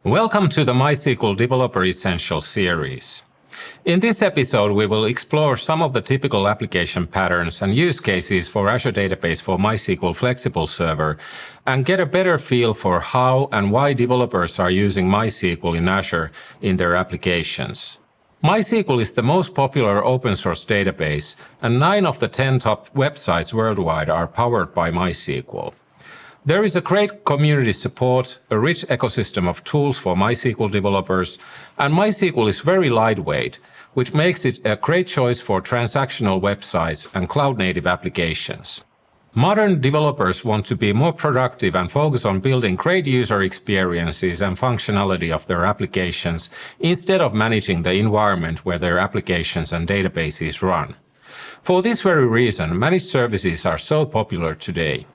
Welcome to the MySQL Developer Essentials series. In this episode, we will explore some of the typical application patterns and use cases for Azure Database for MySQL Flexible Server and get a better feel for how and why developers are using MySQL in Azure in their applications. MySQL is the most popular open source database, and 9 of the 10 top websites worldwide are powered by MySQL. There is a great community support, a rich ecosystem of tools for MySQL developers, and MySQL is very lightweight, which makes it a great choice for transactional websites and cloud-native applications. Modern developers want to be more productive and focus on building great user experiences and functionality of their applications instead of managing the environment where their applications and databases run. For this very reason, managed services are so popular today.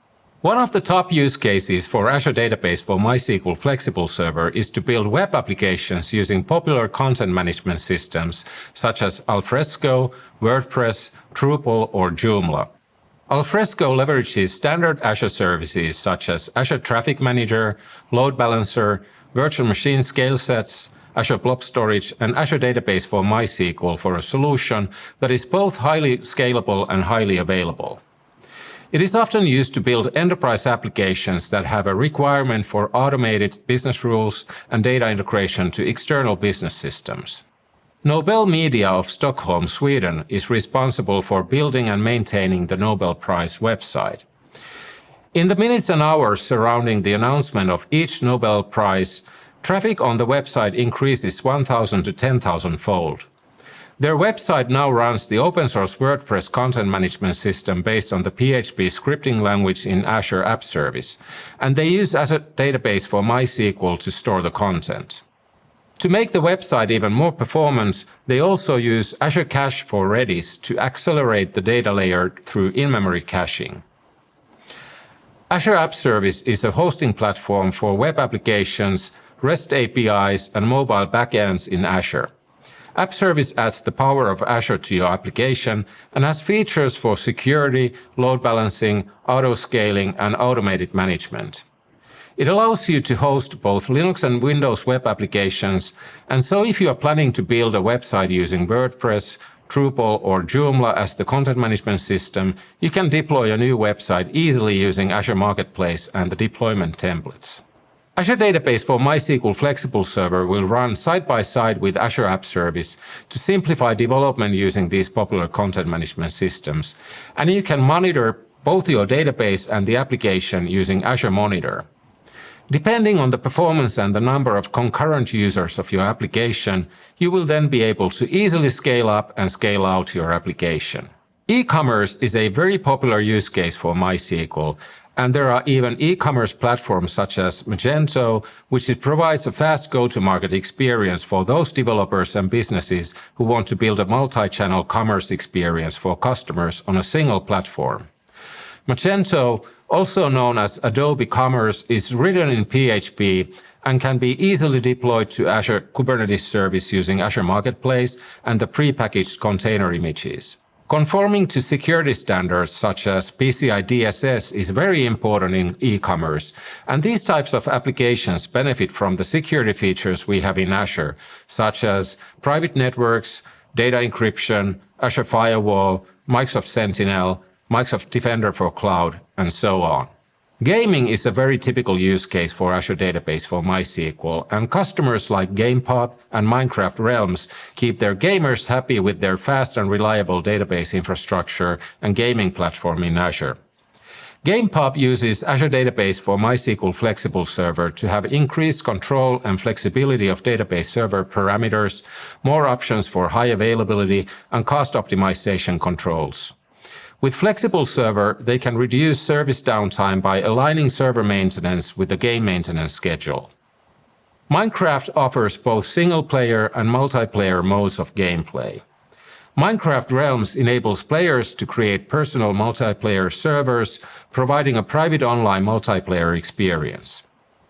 One of the top use cases for Azure Database for MySQL Flexible Server is to build web applications using popular content management systems such as Alfresco, WordPress, Drupal, or Joomla. Alfresco leverages standard Azure services such as Azure Traffic Manager, Load Balancer, Virtual Machine Scale Sets, Azure Blob Storage, and Azure Database for MySQL for a solution that is both highly scalable and highly available. It is often used to build enterprise applications that have a requirement for automated business rules and data integration to external business systems. Nobel Media of Stockholm, Sweden is responsible for building and maintaining the Nobel Prize website. In the minutes and hours surrounding the announcement of each Nobel Prize, traffic on the website increases 1,000 to 10,000 fold. Their website now runs the open-source WordPress content management system based on the PHP scripting language in Azure App Service, and they use Azure Database for MySQL to store the content. To make the website even more performant, they also use Azure Cache for Redis to accelerate the data layer through in-memory caching. Azure App Service is a hosting platform for web applications, REST APIs, and mobile backends in Azure. App Service adds the power of Azure to your application and has features for security, load balancing, auto-scaling, and automated management. It allows you to host both Linux and Windows web applications, and so if you are planning to build a website using WordPress, Drupal, or Joomla as the content management system, you can deploy a new website easily using Azure Marketplace and the deployment templates. Azure Database for MySQL Flexible Server will run side by side with Azure App Service to simplify development using these popular content management systems, and you can monitor both your database and the application using Azure Monitor. Depending on the performance and the number of concurrent users of your application, you will then be able to easily scale up and scale out your application. E-commerce is a very popular use case for MySQL, and there are even e-commerce platforms such as Magento, which provides a fast go-to-market experience for those developers and businesses who want to build a multi-channel commerce experience for customers on a single platform. Magento, also known as Adobe Commerce, is written in PHP and can be easily deployed to Azure Kubernetes Service using Azure Marketplace and the pre-packaged container images. Conforming to security standards such as PCI DSS is very important in e-commerce, and these types of applications benefit from the security features we have in Azure, such as private networks, data encryption, Azure Firewall, Microsoft Sentinel, Microsoft Defender for Cloud, and so on. Gaming is a very typical use case for Azure Database for MySQL, and customers like GamePub and Minecraft Realms keep their gamers happy with their fast and reliable database infrastructure and gaming platform in Azure. GamePub uses Azure Database for MySQL Flexible Server to have increased control and flexibility of database server parameters, more options for high availability, and cost optimization controls. With Flexible Server, they can reduce service downtime by aligning server maintenance with the game maintenance schedule. Minecraft offers both single-player and multiplayer modes of gameplay. Minecraft Realms enables players to create personal multiplayer servers, providing a private online multiplayer experience.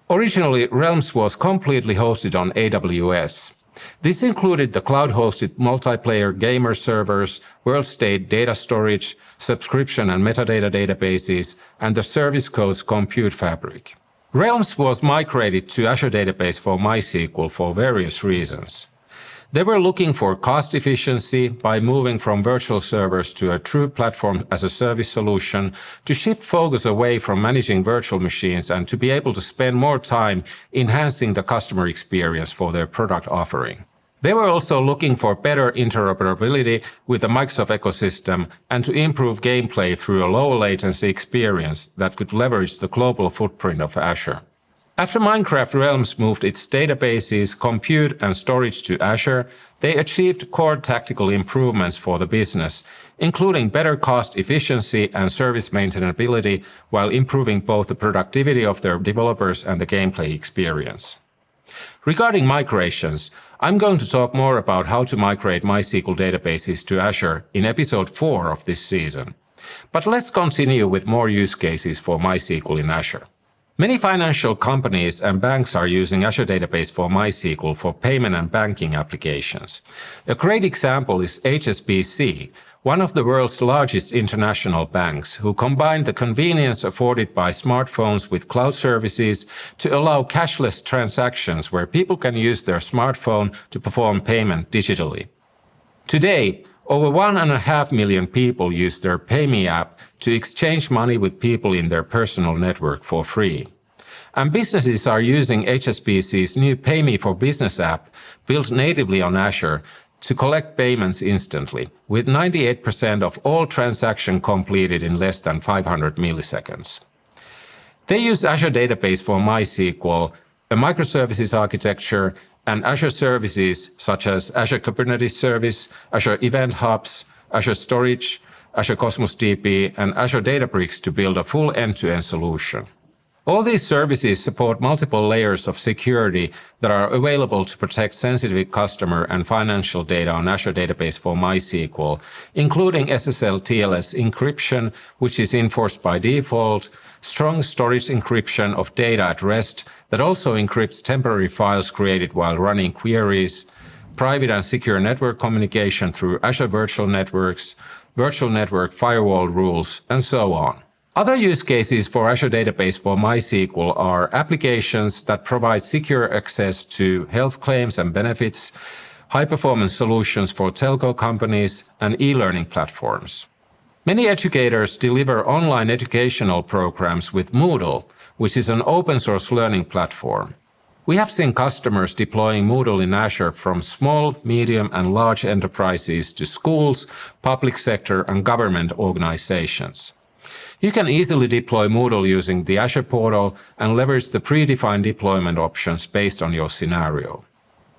Originally, Realms was completely hosted on AWS. This included the cloud-hosted multiplayer gamer servers, world-state data storage, subscription and metadata databases, and the service code's compute fabric. Realms was migrated to Azure Database for MySQL for various reasons. They were looking for cost efficiency by moving from virtual servers to a true platform as a service solution, to shift focus away from managing virtual machines and to be able to spend more time enhancing the customer experience for their product offering. They were also looking for better interoperability with the Microsoft ecosystem and to improve gameplay through a low latency experience that could leverage the global footprint of Azure. After Minecraft Realms moved its databases, compute and storage to Azure, they achieved core tactical improvements for the business, including better cost efficiency and service maintainability, while improving both the productivity of their developers and the gameplay experience. Regarding migrations, I'm going to talk more about how to migrate MySQL databases to Azure in episode 4 of this season. But let's continue with more use cases for MySQL in Azure. Many financial companies and banks are using Azure Database for MySQL for payment and banking applications. A great example is HSBC, one of the world's largest international banks, who combined the convenience afforded by smartphones with cloud services to allow cashless transactions where people can use their smartphone to perform payment digitally. Today, over 1.5 million people use their PayMe app to exchange money with people in their personal network for free. And businesses are using HSBC's new PayMe for Business app, built natively on Azure, to collect payments instantly, with 98% of all transactions completed in less than 500 milliseconds. They use Azure Database for MySQL, a microservices architecture, and Azure services such as Azure Kubernetes Service, Azure Event Hubs, Azure Storage, Azure Cosmos DB, and Azure Databricks to build a full end-to-end solution. All these services support multiple layers of security that are available to protect sensitive customer and financial data on Azure Database for MySQL, including SSL/TLS encryption, which is enforced by default, strong storage encryption of data at rest that also encrypts temporary files created while running queries, private and secure network communication through Azure Virtual Networks, virtual network firewall rules, and so on. Other use cases for Azure Database for MySQL are applications that provide secure access to health claims and benefits, high-performance solutions for telco companies, and e-learning platforms. Many educators deliver online educational programs with Moodle, which is an open-source learning platform. We have seen customers deploying Moodle in Azure from small, medium, and large enterprises to schools, public sector, and government organizations. You can easily deploy Moodle using the Azure portal and leverage the predefined deployment options based on your scenario.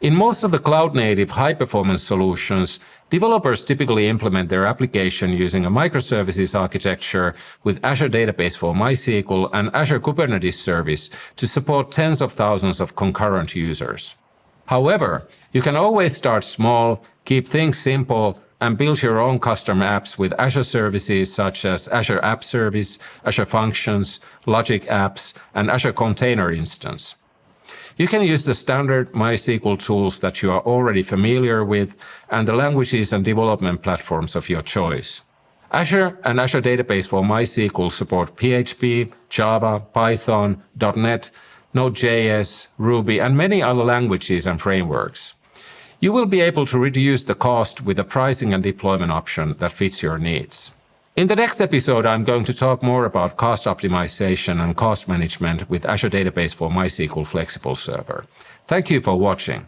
In most of the cloud-native high-performance solutions, developers typically implement their application using a microservices architecture with Azure Database for MySQL and Azure Kubernetes Service to support tens of thousands of concurrent users. However, you can always start small, keep things simple, and build your own custom apps with Azure services such as Azure App Service, Azure Functions, Logic Apps, and Azure Container Instance. You can use the standard MySQL tools that you are already familiar with and the languages and development platforms of your choice. Azure and Azure Database for MySQL support PHP, Java, Python, .NET, Node.js, Ruby, and many other languages and frameworks. You will be able to reduce the cost with a pricing and deployment option that fits your needs. In the next episode, I'm going to talk more about cost optimization and cost management with Azure Database for MySQL Flexible Server. Thank you for watching.